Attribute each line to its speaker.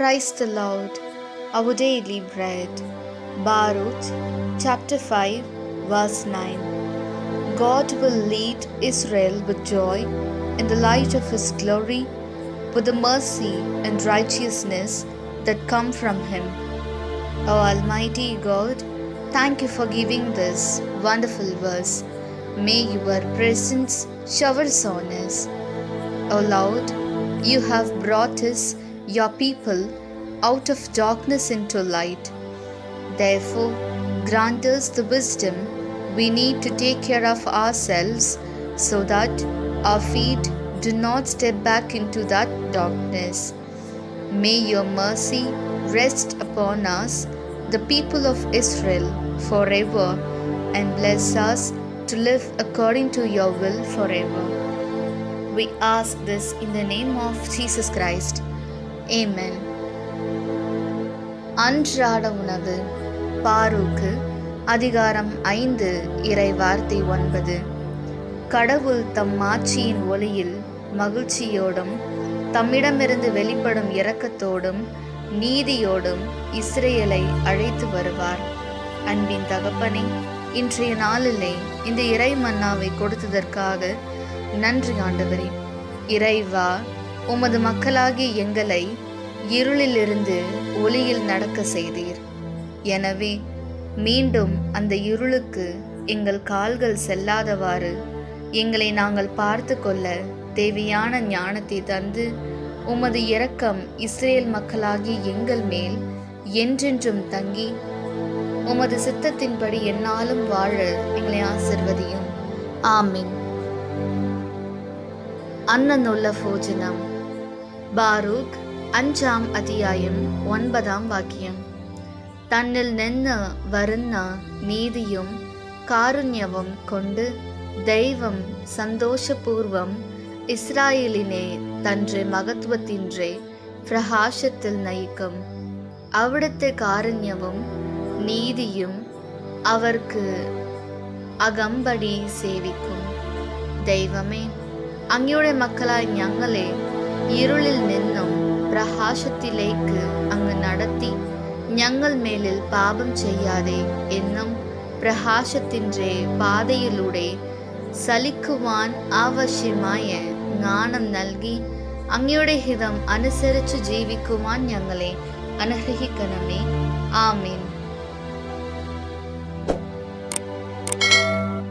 Speaker 1: Praise the Lord. Our daily bread. Baruch chapter 5 verse 9. God will lead Israel with joy in the light of His glory, with the mercy and righteousness that come from Him. O Almighty God, thank you for giving this wonderful verse. May your presence showers on us. O Lord, you have brought us, your people, out of darkness into light. Therefore, grant us the wisdom we need to take care of ourselves so that our feet do not step back into that darkness. May your mercy rest upon us, the people of Israel, forever, and bless us to live according to your will forever. We ask this in the name of Jesus Christ. Amen. அன்றாட உணவு. பாரூக்கு அதிகாரம் 5 இறை வார்த்தை 9. கடவுள் தம் மாட்சியின் ஒளியில் மகிழ்ச்சியோடும் தம்மிடமிருந்து வெளிப்படும் இரக்கத்தோடும் நீதியோடும் இஸ்ரேலை அழைத்து வருவார். அன்பின் தகப்பனே, இன்றைய நாளிலே இந்த இறை மன்னாவை கொடுத்ததற்காக நன்றி ஆண்டவரே. இறைவா, உமது மக்களாகிய எங்களை இருளிலிருந்து ஒளியில் நடக்க செய்தீர். எனவே மீண்டும் அந்த இருளுக்கு எங்கள் கால்கள் செல்லாதவாறு எங்களை நாங்கள் பார்த்து கொள்ள தேவையான ஞானத்தை தந்து, உமது இரக்கம் இஸ்ரேல் மக்களாகிய எங்கள் மேல் என்றென்றும் தங்கி, உமது சித்தத்தின்படி எந்நாளும் வாழ எங்களை ஆசிர்வதியும். ஆமீன். அன்னநுள்ள போஜனம். பாரூக் 5 அத்தியாயம் 9 வாக்கியம். தன்னில் நின்று வருന്ന നീതിയും കാരുണ്യവും കൊണ്ട് ദൈവം സന്തോഷപൂർവം ഇസ്രായേലിനെ തന്റെ മഹത്വത്തിൻ്റെ പ്രകാശത്തിൽ നയിക്കും. അവിടുത്തെ കാരുണ്യവും നീതിയും അവർക്ക് അകമ്പടി സേവിക്കും. ദൈവമേ, അങ്ങയുടെ മക്കളായ ഞങ്ങളെ ഇരുളിൽ നിന്നും പ്രകാശത്തിലേക്ക് അങ്ങ് നടത്തി ഞങ്ങൾ മേലിൽ പാപം ചെയ്യാതെ എന്നും പ്രകാശത്തിൻ്റെ പാതയിലൂടെ ചലിക്കുവാൻ ആവശ്യമായ ജ്ഞാനം നൽകി അങ്ങയുടെ ഹിതം അനുസരിച്ച് ജീവിക്കുവാൻ ഞങ്ങളെ അനുഗ്രഹിക്കണമേ. ആമീൻ.